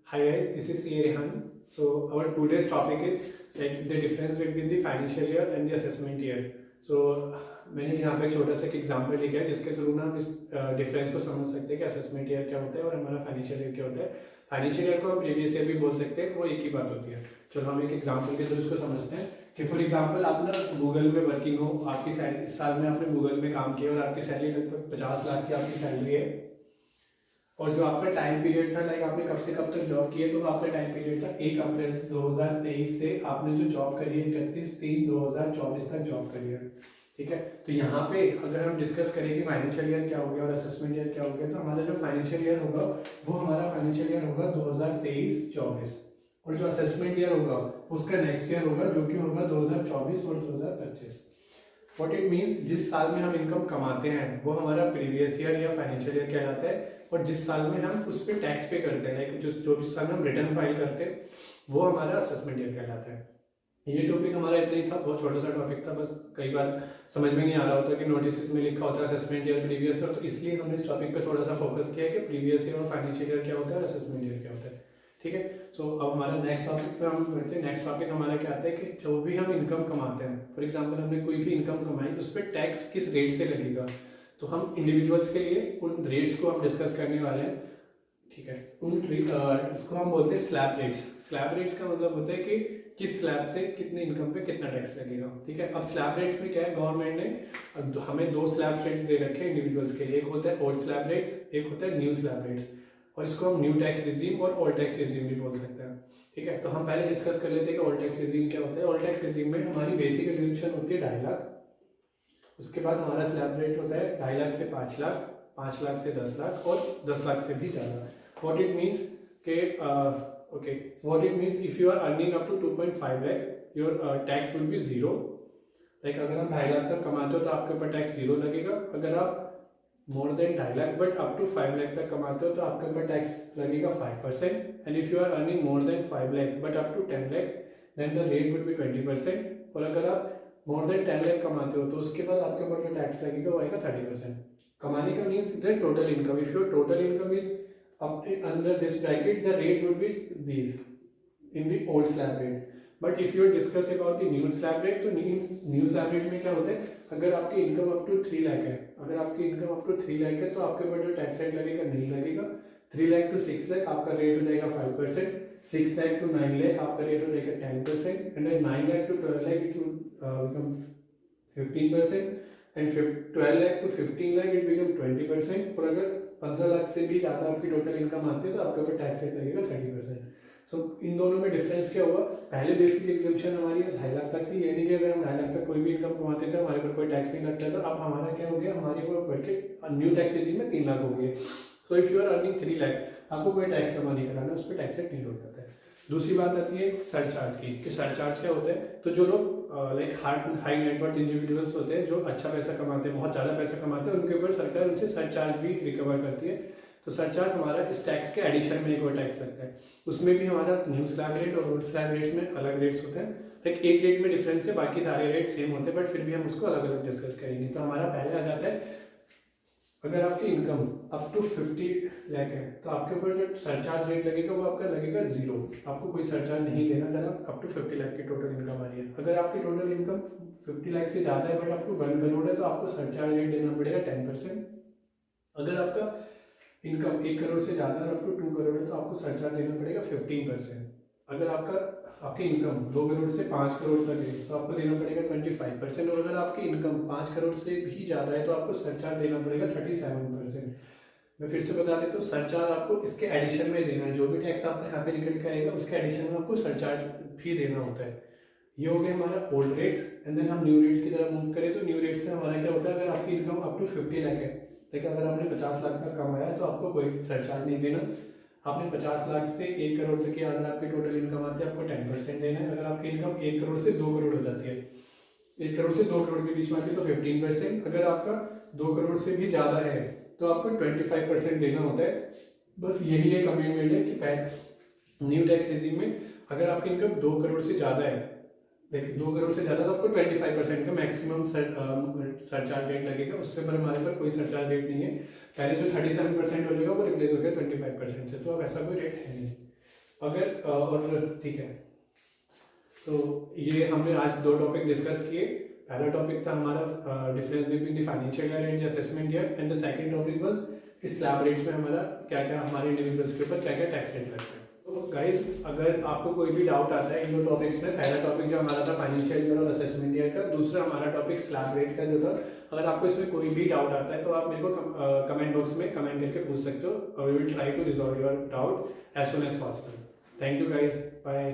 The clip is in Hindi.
Hi guys, this is CA Rehan. So our today's topic is like the difference between the financial year and the assessment year. So मैंने यहाँ पे एक छोटा सा एक एग्जाम्पल लिखा है जिसके थ्रू ना हम इस डिफरेंस को समझ सकते हैं कि असेसमेंट ईयर क्या होता है और हमारा फाइनेंशियल ईयर क्या होता है. फाइनेंशियल ईयर को हम प्रीवियस ईयर भी बोल सकते हैं, वो एक ही बात होती है. चलो हम एक एग्जाम्पल के थ्रू इसको समझते हैं कि फॉर एग्जाम्पल आप ना गूगल में वर्किंग हो, आपकी सैलरी इस साल में आपने गूगल में काम किया और आपकी सैलरी लगभग 50 लाख की आपकी सैलरी है. और जो आपका टाइम पीरियड था, लाइक आपने कब से कब तक जॉब की है, तो आपका टाइम पीरियड था 1 अप्रैल 2023 से आपने जो जॉब करी है 31/3/2024 तक जॉब करी है. ठीक है, तो यहाँ पे अगर हम डिस्कस करें कि फाइनेंशियल ईयर क्या हो गया और असेसमेंट ईयर क्या हो गया, तो हमारा जो फाइनेंशियल ईयर होगा वो हमारा फाइनेंशियल ईयर होगा 2023-24 और जो असेसमेंट ईयर होगा उसका नेक्स्ट ईयर होगा जो कि होगा 2024 और 2025. व्हाट इट मीन्स, जिस साल में हम इनकम कमाते हैं वो हमारा प्रीवियस ईयर या फाइनेंशियल ईयर कहलाता है, और जिस साल में हम उस पर टैक्स पे करते हैं, लाइक जो भी साल में हम रिटर्न फाइल करते हैं वो हमारा असेसमेंट ईयर कहलाता है. ये टॉपिक हमारा इतना ही था, बहुत छोटा सा टॉपिक था. बस कई बार समझ में नहीं आ रहा होता कि नोटिस में लिखा होता है असेसमेंट ईयर प्रीवियस ईयर, तो इसलिए हमने इस टॉपिक पे थोड़ा सा फोकस किया कि प्रीवियस ईयर और फाइनेंशियल ईयर क्या होता है और असेसमेंट ईयर क्या होता है. ठीक है, सो अब हमारा नेक्स्ट टॉपिक पे हम बढ़ते हैं. नेक्स्ट टॉपिक हमारा क्या आता है कि जो भी हम इनकम कमाते हैं, फॉर एग्जांपल हमने कोई भी इनकम कमाई, उस पर टैक्स किस रेट से लगेगा. तो हम इंडिविजुअल्स के लिए उन रेट्स को हम डिस्कस करने वाले हैं. ठीक है, इसको हम बोलते हैं स्लैब रेट्स. स्लैब रेट्स का मतलब होता है कि किस स्लैब से कितने इनकम पे कितना टैक्स लगेगा. ठीक है, अब स्लैब रेट्स में क्या है, गवर्नमेंट ने हमें 2 स्लैब रेट्स दे रखे हैं इंडिविजुअल्स के लिए. एक होता है ओल्ड स्लैब रेट्स, एक होता है न्यू स्लैब रेट्स, और इसको हम न्यू टैक्स रिजीम और ओल्ड टैक्स रिजीम भी बोल सकते हैं. ठीक है, तो हम पहले डिस्कस कर लेते हैं कि ओल्ड टैक्स रिजीम क्या होता है. ओल्ड टैक्स रिजीम में हमारी बेसिक एग्जीक्यूशन होती है 2.5 लाख. उसके बाद हमारा स्लैब रेट होता है 2.5 लाख से 5 लाख, 5 लाख से 10 लाख और 10 लाख से भी ज़्यादा. व्हाट इट मीन्स के what it means if you are earning up to 2.5 lakh your tax will be 0. Like अगर आप 2.5 लाख तक कमाते हो तो आपके ऊपर टैक्स 0 लगेगा. अगर आप more than 2.5 lakh but up to 5 lakh तक कमाते हो तो आपके ऊपर टैक्स लगेगा 5%. And if you are earning more than 5 lakh but up to 10 lakh then the rate would be 20%. और अगर आप मोर देन 10 लाख कमाते हो तो उसके बाद आपके ऊपर जो टैक्स लगेगा वो आएगा 30%. कमाने का means the total income. If your total income is up under this bracket, the rate would be these in the old slab rate. But if you discuss about the new slab rate, तो new slab rate में क्या होता है, अगर आपकी इनकम अप टू 3 लाख है, अगर आपकी इनकम अप टू 3 लाख है तो आपके ऊपर जो टैक्स रेट लगेगा नहीं लगेगा. 3 लाख टू 6 लाख आपका रेट हो जाएगा 5%. 6 लाख टू 9 लाख आपका रेट हो जाएगा 10%. And 9 lakh to 12 lakh it will become 15%. And 12 lakh to 15 lakh it become 20%. और अगर 15 लाख से भी ज़्यादा आपकी टोटल इनकम आती है तो आपके ऊपर टैक्स रेट लगेगा 30%. सो इन दोनों में डिफरेंस क्या हुआ, पहले बेसिक एग्जेम्पशन हमारी 2.5 लाख तक थी, यानी कि अगर हम 2.5 लाख तक कोई भी इनकम कमाते थे हमारे ऊपर कोई टैक्स नहीं लगता था. अब हमारा क्या हो गया, हमारे ऊपर बढ़ के न्यू टैक्स रेजिम में 3 लाख हो गए. So if you are earning 3 lakh आपको कोई टैक्स जमा नहीं कराना, उस पर टैक्स रेट नहीं हो जाता है. दूसरी बात आती है सरचार्ज की, कि सरचार्ज क्या होता है. तो जो लोग लाइक हाई नेटवर्थ इंडिविजुअल्स होते हैं जो अच्छा पैसा कमाते हैं, बहुत ज़्यादा पैसा कमाते हैं, उनके ऊपर सरकार उनसे सरचार्ज भी रिकवर करती है. तो सरचार्ज हमारा इस टैक्स के एडिशन में एक और टैक्स लगता है. उसमें भी हमारा न्यू स्लैब रेट और ओल्ड स्लैब रेट्स में अलग रेट्स होते हैं. लाइक एक रेट में डिफरेंस है, बाकी सारे रेट सेम होते हैं, बट फिर भी हम उसको अलग अलग डिस्कस करेंगे. तो हमारा पहले आ जाता है, अगर आपकी इनकम अप टू 50 लाख है तो आपके ऊपर जो सरचार्ज रेट लगेगा वो आपका लगेगा 0. आपको कोई सरचार्ज नहीं देना अगर आप अप टू 50 लाख की टोटल इनकम आ रही है. अगर आपकी टोटल इनकम 50 लाख से ज़्यादा है बट अप टू 1 करोड़ है तो आपको सरचार्ज रेट देना पड़ेगा 10%. अगर आपका इनकम 1 करोड़ से ज़्यादा है अप टू 2 करोड़ है तो आपको सरचार्ज देना पड़ेगा 15%. अगर आपकी इनकम 2 करोड़ से 5 करोड़ तक है तो आपको देना पड़ेगा 25%. और अगर आपकी इनकम 5 करोड़ से भी ज़्यादा है तो आपको सरचार्ज देना पड़ेगा 37%. मैं फिर से बता देता हूँ, सरचार्ज आपको इसके एडिशन में देना है. जो भी टैक्स आपका यहाँ पे निकल के आएगा उसके एडिशन में आपको सरचार्ज भी देना होता है. ये हो गया हमारा ओल्ड रेट. एंड देन हम न्यू रेट्स की तरफ मूव करें तो न्यू रेट्स में हमारा क्या होता है, अगर आपकी इनकम अप टू 50 लाख है, लेकिन अगर आपने 50 लाख तक कमाया है तो आपको कोई सरचार्ज नहीं देना. आपने 50 लाख से 1 करोड़ तक की अगर आपकी टोटल इनकम आती है आपको 10% देना है. अगर आपकी इनकम 1 करोड़ से 2 करोड़ हो जाती है, 1 करोड़ से 2 करोड़ के बीच में आती है तो 15%. अगर आपका 2 करोड़ से भी ज़्यादा है तो आपको 25% देना होता है. बस यही एक अमेंडमेंट है कि न्यू टैक्स रेजिम में अगर आपकी इनकम 2 करोड़ से ज़्यादा है, लेकिन 2 करोड़ से ज़्यादा तो आपको 25% का मैक्सिमम सरचार्ज रेट लगेगा. उससे पर हमारे पर कोई सरचार्ज रेट नहीं है. पहले जो 37% हो जाएगा वो रिप्लेस हो गया 25% से. तो अब ऐसा कोई रेट है नहीं. अगर और ठीक है, तो ये हमने आज 2 टॉपिक डिस्कस किए। पहला टॉपिक था हमारा difference between the financial year and the assessment year, and the second topic was कि स्लैब रेट्स में हमारा क्या क्या हमारे इंडिविजुअल्स के ऊपर क्या क्या टैक्स रेट लगते हैं। तो गाइस, अगर आपको कोई भी डाउट आता है इन 2 टॉपिक्स में, पहला टॉपिक जो हमारा था फाइनेंशियल ईयर और असेसमेंट ईयर का, दूसरा हमारा टॉपिक स्लैब रेट का जो था, अगर आपको इसमें कोई भी डाउट आता है तो आप मेरे को कमेंट बॉक्स में कमेंट करके पूछ सकते हो, और we will try to resolve your doubt as soon as possible. Thank you guys, bye.